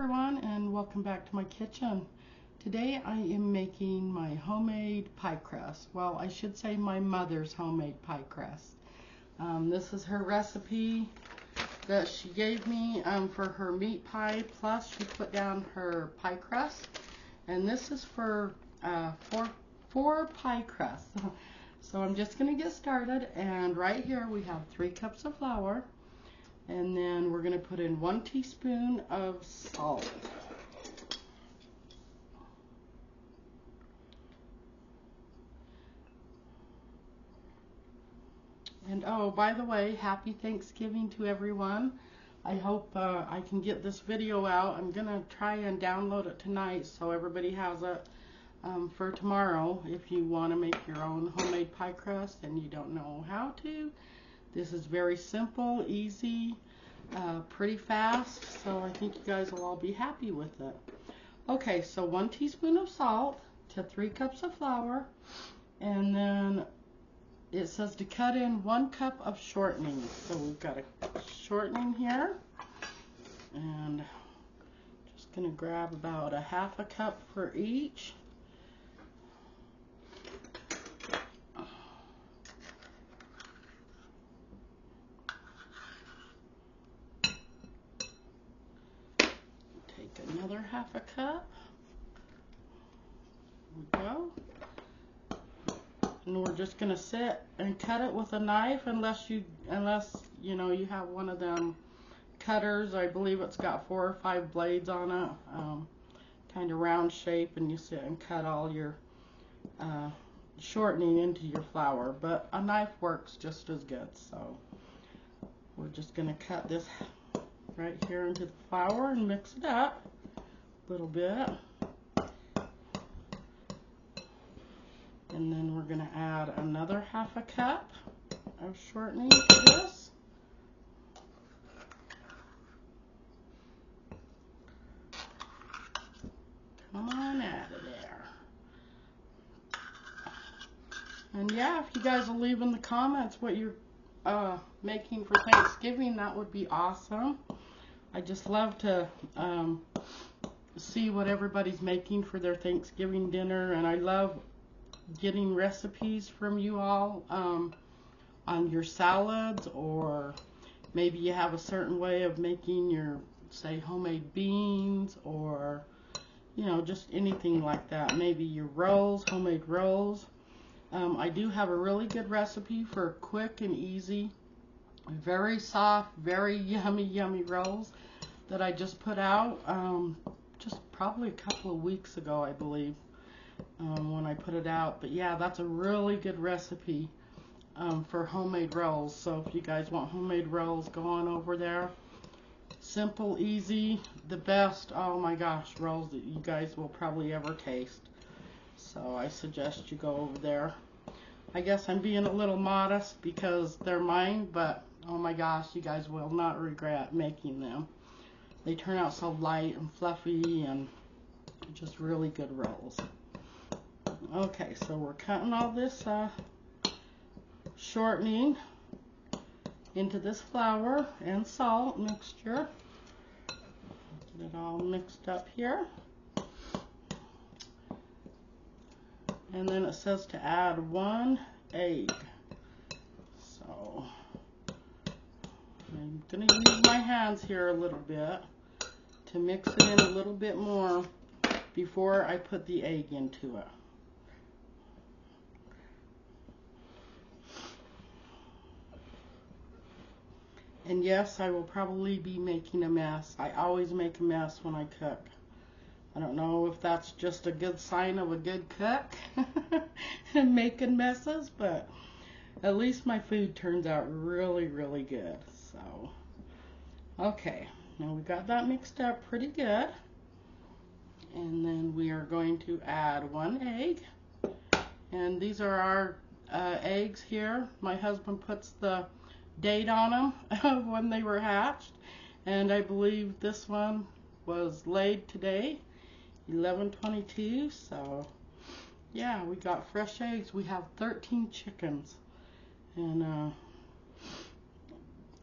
everyone, and welcome back to my kitchen. Today I am making my homemade pie crust. Well, I should say my mother's homemade pie crust. This is her recipe that she gave me for her meat pie, plus she put down her pie crust. And this is for four pie crusts. So I'm just going to get started, and right here we have 3 cups of flour. And then we're going to put in 1 teaspoon of salt. And oh, by the way, happy Thanksgiving to everyone. I hope I can get this video out. I'm going to try and download it tonight so everybody has it for tomorrow. If you want to make your own homemade pie crust and you don't know how to, this is very simple, easy, pretty fast, so I think you guys will all be happy with it. Okay, so 1 teaspoon of salt to 3 cups of flour, and then it says to cut in 1 cup of shortening. So we've got a shortening here, and just going to grab about a 1/2 cup for each. Another 1/2 cup. There we go. And we're just gonna sit and cut it with a knife, unless you know you have one of them cutters. I believe it's got 4 or 5 blades on it, kind of round shape, and you sit and cut all your shortening into your flour. But a knife works just as good. So we're just gonna cut this right here into the flour and mix it up a little bit. And then we're going to add another 1/2 cup of shortening to this. Come on out of there. And yeah, if you guys will leave in the comments what you're making for Thanksgiving, that would be awesome. I just love to see what everybody's making for their Thanksgiving dinner, and I love getting recipes from you all on your salads, or maybe you have a certain way of making your, say, homemade beans, or you know, just anything like that. Maybe your rolls, homemade rolls. I do have a really good recipe for quick and easy, very soft, very yummy rolls that I just put out just probably a couple of weeks ago, I believe, when I put it out. But yeah, that's a really good recipe for homemade rolls. So if you guys want homemade rolls, go on over there. Simple, easy, the best, oh my gosh, rolls that you guys will probably ever taste. So I suggest you go over there. I guess I'm being a little modest because they're mine, but oh my gosh, you guys will not regret making them. They turn out so light and fluffy and just really good rolls. Okay, so we're cutting all this shortening into this flour and salt mixture. Get it all mixed up here. And then it says to add 1 egg. So I'm going to use my hands here a little bit to mix it in a little bit more before I put the egg into it. And yes, I will probably be making a mess. I always make a mess when I cook. I don't know if that's just a good sign of a good cook and making messes, but at least my food turns out really good. So, okay, now we got that mixed up pretty good. And then we are going to add 1 egg. And these are our eggs here. My husband puts the date on them of when they were hatched. And I believe this one was laid today, 11/22. So yeah, we got fresh eggs. We have 13 chickens, and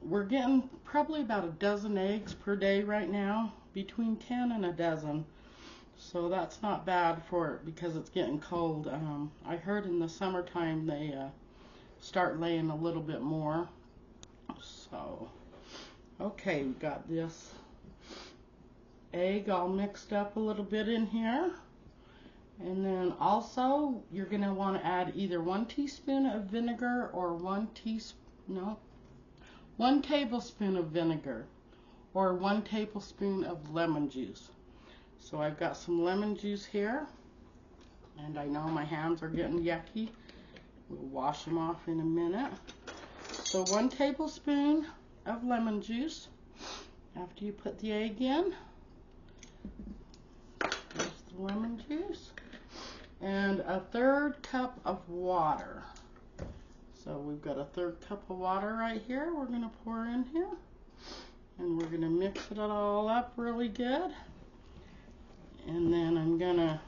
we're getting probably about a dozen eggs per day right now. between 10 and a dozen. So that's not bad for it because it's getting cold. I heard in the summertime they start laying a little bit more. So, okay, we got this egg all mixed up a little bit in here. And then also, you're going to want to add either 1 teaspoon of vinegar or 1 tablespoon of vinegar or 1 tablespoon of lemon juice. So I've got some lemon juice here, and I know my hands are getting yucky. We'll wash them off in a minute. So 1 tablespoon of lemon juice after you put the egg in. There's the lemon juice. And a 1/3 cup of water. So we've got a 1/3 cup of water right here we're going to pour in here. And we're going to mix it all up really good. And then I'm going to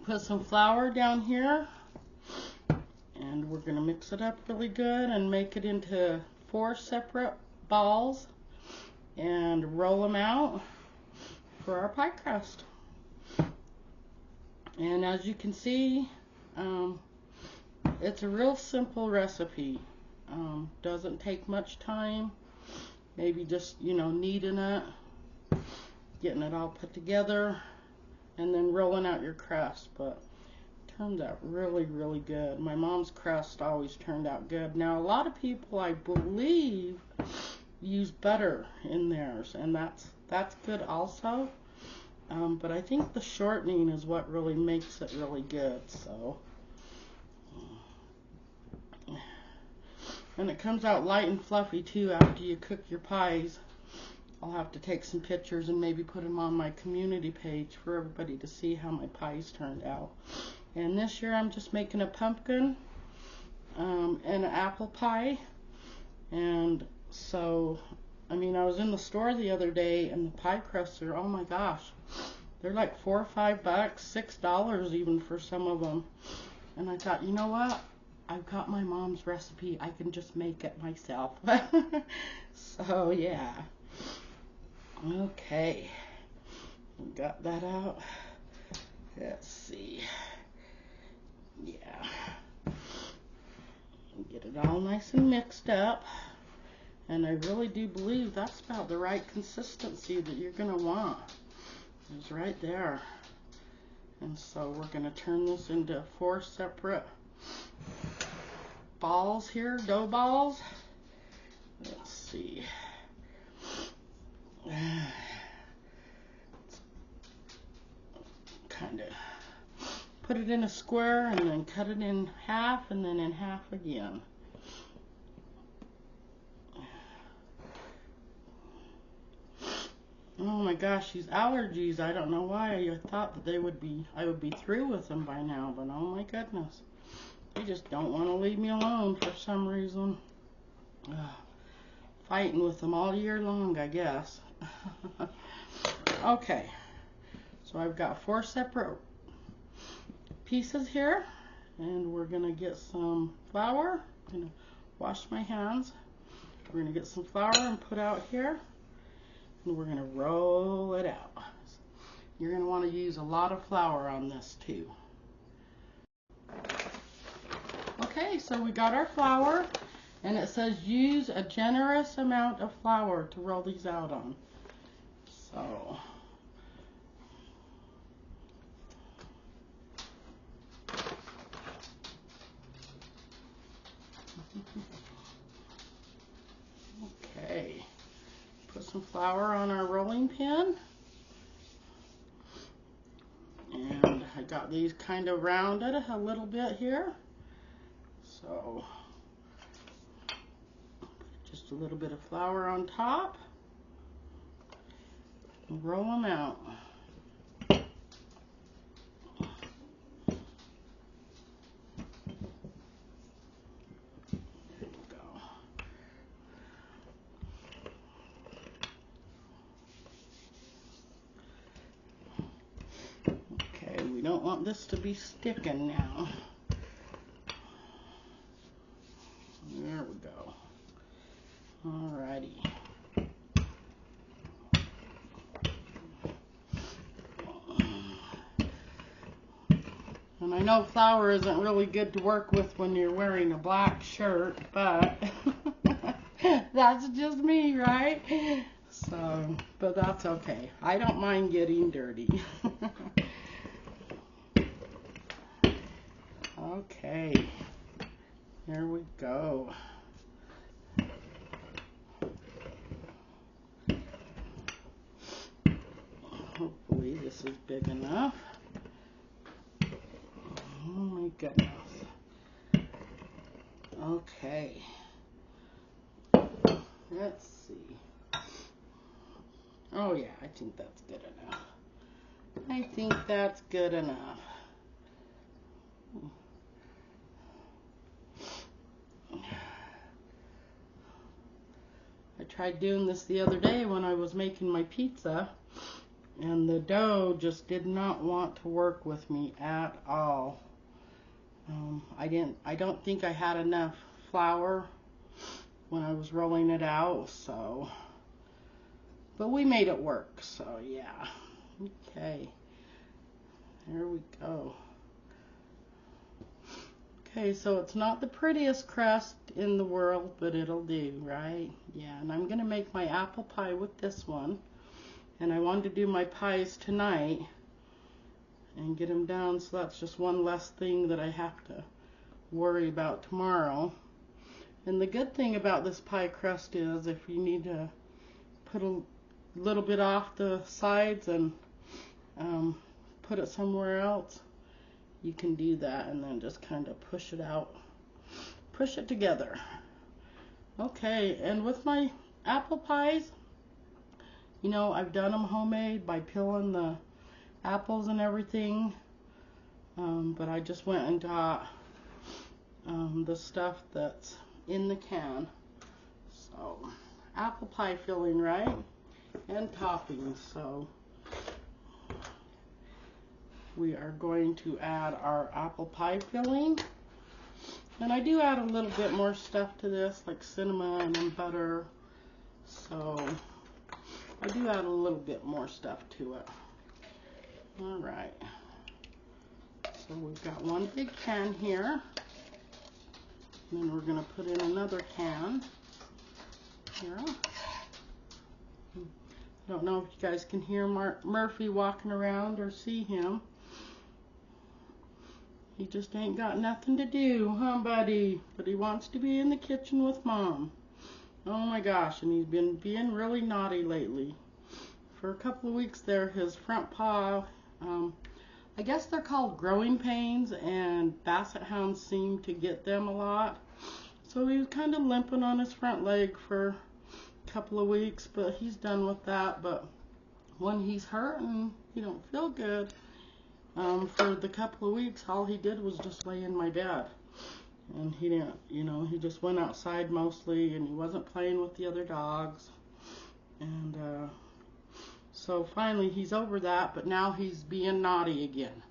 put some flour down here. And we're going to mix it up really good and make it into 4 separate balls and roll them out for our pie crust. And as you can see, it's a real simple recipe. Doesn't take much time. Maybe just, kneading it, getting it all put together, and then rolling out your crust. But it turned out really, really good. My mom's crust always turned out good. Now, a lot of people, I believe, use butter in theirs, and that's good also. But I think the shortening is what really makes it really good. So, and it comes out light and fluffy too after you cook your pies. I'll have to take some pictures and maybe put them on my community page for everybody to see how my pies turned out. And this year I'm just making a pumpkin and an apple pie. And so, I was in the store the other day and the pie crusts are, oh my gosh, they're like $4 or $5, $6 even for some of them. And I thought, you know what? I've got my mom's recipe. I can just make it myself. So, yeah. Okay. We got that out. Let's see. Yeah. Get it all nice and mixed up. And I really do believe that's about the right consistency that you're going to want. It's right there. And so we're going to turn this into 4 separate balls here, dough balls. Let's see. Kind of put it in a square and then cut it in half and then in half again. Oh my gosh, these allergies, I don't know why. I thought that I would be through with them by now, but oh my goodness. They just don't want to leave me alone for some reason. Fighting with them all year long, I guess. Okay, so I've got 4 separate pieces here, and we're going to get some flour. I'm going to wash my hands. We're going to get some flour and put out here. And we're going to roll it out. You're going to want to use a lot of flour on this too. Okay, so we got our flour, and it says use a generous amount of flour to roll these out on. So, okay. Put some flour on our rolling pin, and I got these kind of rounded a little bit here, so just a little bit of flour on top and roll them out. We don't want this to be sticking now. There we go. Alrighty. And I know flour isn't really good to work with when you're wearing a black shirt, but that's just me, right? So, but that's okay. I don't mind getting dirty. Okay, here we go. Hopefully this is big enough. Oh my goodness. Okay. Let's see. Oh yeah, I think that's good enough. I think that's good enough. I tried doing this the other day when I was making my pizza, and the dough just did not want to work with me at all. I don't think I had enough flour when I was rolling it out, so, but we made it work, so yeah. Okay, there we go. Okay, so it's not the prettiest crust in the world, but it'll do, right? Yeah, and I'm gonna make my apple pie with this one, and I wanted to do my pies tonight and get them down, so that's just one less thing that I have to worry about tomorrow. And the good thing about this pie crust is if you need to put a little bit off the sides and put it somewhere else, you can do that and then just kind of push it out, push it together. Okay, and with my apple pies, you know, I've done them homemade by peeling the apples and everything, but I just went and got the stuff that's in the can. So, apple pie filling, right? And toppings. So, we are going to add our apple pie filling. And I do add a little bit more stuff to this, like cinnamon and butter. So, I do add a little bit more stuff to it. Alright. So, we've got one big can here. And then we're going to put in another can here. I don't know if you guys can hear Murphy walking around or see him. He just ain't got nothing to do, huh, buddy? But he wants to be in the kitchen with Mom. Oh my gosh, and he's been being really naughty lately. For a couple of weeks there, his front paw, I guess they're called growing pains, and basset hounds seem to get them a lot. So he was kind of limping on his front leg for a couple of weeks, but he's done with that. But when he's hurt and he don't feel good, for the couple of weeks, all he did was just lay in my bed. And he didn't, you know, he just went outside mostly, and he wasn't playing with the other dogs. And so finally he's over that, but now he's being naughty again.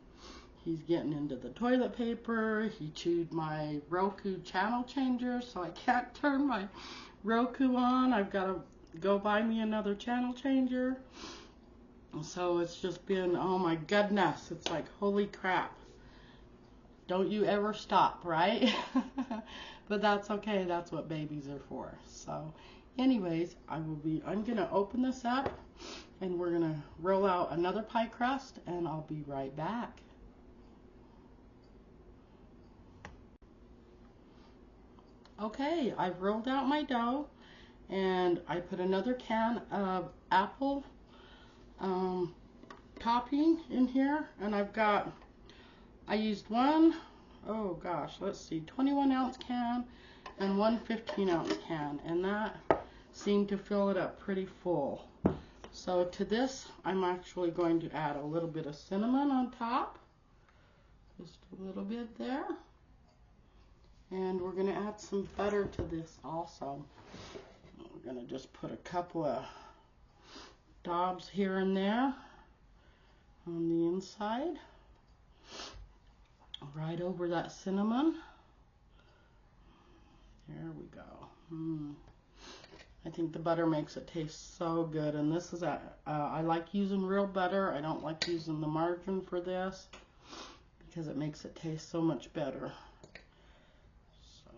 He's getting into the toilet paper. He chewed my Roku channel changer, so I can't turn my Roku on. I've got to go buy me another channel changer. So it's just been, oh my goodness, it's like, holy crap. Don't you ever stop, right? But that's okay, that's what babies are for. So anyways, I'm going to open this up, and we're going to roll out another pie crust, and I'll be right back. Okay, I've rolled out my dough, and I put another can of apple topping in here, and I used one, oh gosh, let's see, 21 ounce can and one 15 ounce can, and that seemed to fill it up pretty full. So to this, I'm actually going to add a little bit of cinnamon on top, just a little bit there, and we're going to add some butter to this also. We're going to just put a couple of daubs here and there on the inside, right over that cinnamon. There we go. I think the butter makes it taste so good, and this is I like using real butter. I don't like using the margarine for this because it makes it taste so much better. So,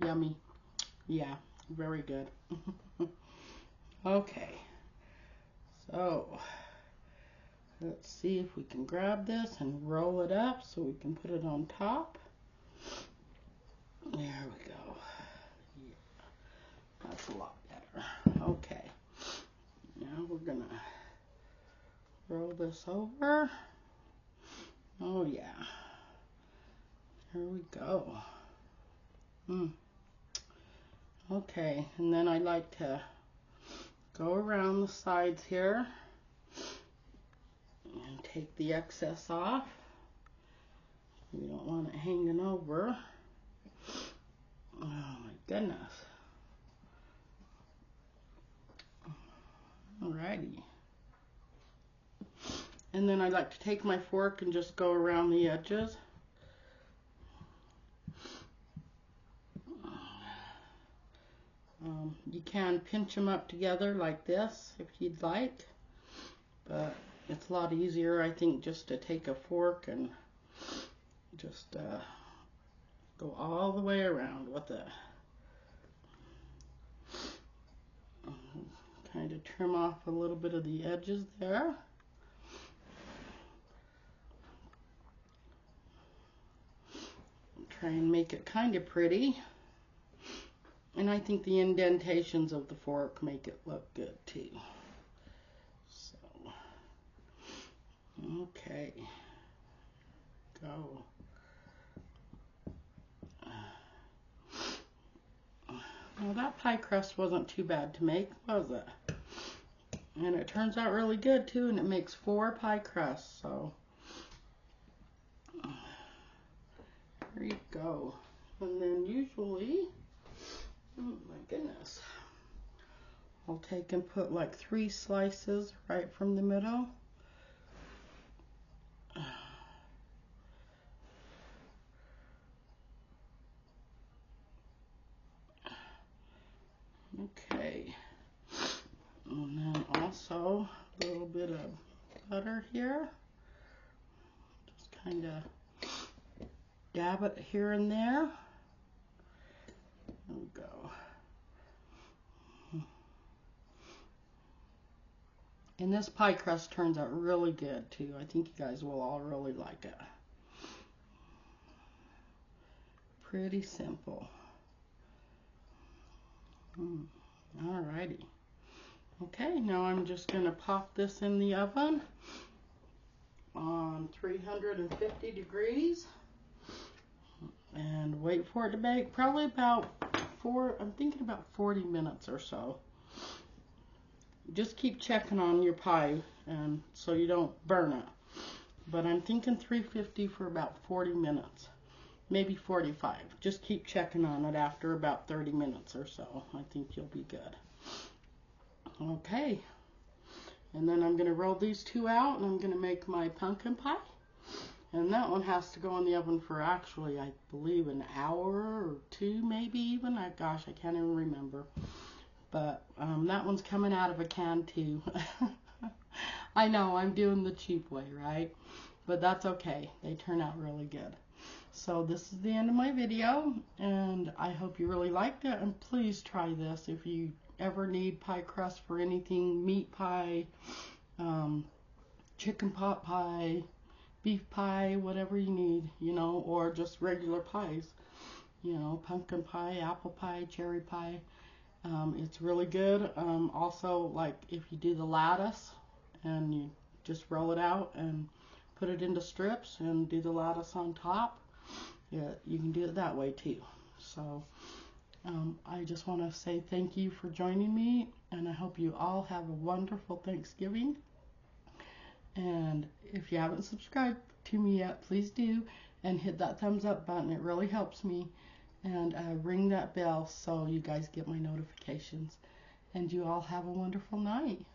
yummy. Yeah, very good. Okay, so let's see if we can grab this and roll it up so we can put it on top. There we go. Yeah, that's a lot better. Okay, now we're gonna roll this over. Oh yeah, here we go. Okay, and then I like to go around the sides here and take the excess off. We don't want it hanging over. Oh my goodness. Alrighty. And then I like to take my fork and just go around the edges. You can pinch them up together like this if you'd like, but it's a lot easier, I think, just to take a fork and just go all the way around with it. Kind of trim off a little bit of the edges there. Try and make it kind of pretty. And I think the indentations of the fork make it look good too. So, okay, go. Well, that pie crust wasn't too bad to make, was it? And it turns out really good too, and it makes 4 pie crusts, so there you go. And then usually, oh my goodness, I'll take and put like 3 slices right from the middle. Okay, and then also a little bit of butter here. Just kind of dab it here and there. There we go. And this pie crust turns out really good too. I think you guys will all really like it. Pretty simple. Alrighty. Okay, now I'm just going to pop this in the oven on 350 degrees and wait for it to bake. Probably about I'm thinking about 40 minutes or so. Just keep checking on your pie and so you don't burn it. But I'm thinking 350 for about 40 minutes. Maybe 45. Just keep checking on it after about 30 minutes or so. I think you'll be good. Okay. And then I'm going to roll these 2 out and I'm going to make my pumpkin pie. And that one has to go in the oven for actually, I believe, an hour or 2 maybe even. Gosh, I can't even remember. But that one's coming out of a can too. I know, I'm doing the cheap way, right? But that's okay. They turn out really good. So this is the end of my video, and I hope you really liked it, and please try this if you ever need pie crust for anything, meat pie, chicken pot pie, beef pie, whatever you need, you know, or just regular pies, you know, pumpkin pie, apple pie, cherry pie. It's really good. Also, like if you do the lattice and you just roll it out and put it into strips and do the lattice on top, yeah, you can do it that way too. So I just want to say thank you for joining me, and I hope you all have a wonderful Thanksgiving. And if you haven't subscribed to me yet, please do, and hit that thumbs up button. It really helps me. And ring that bell so you guys get my notifications. And you all have a wonderful night.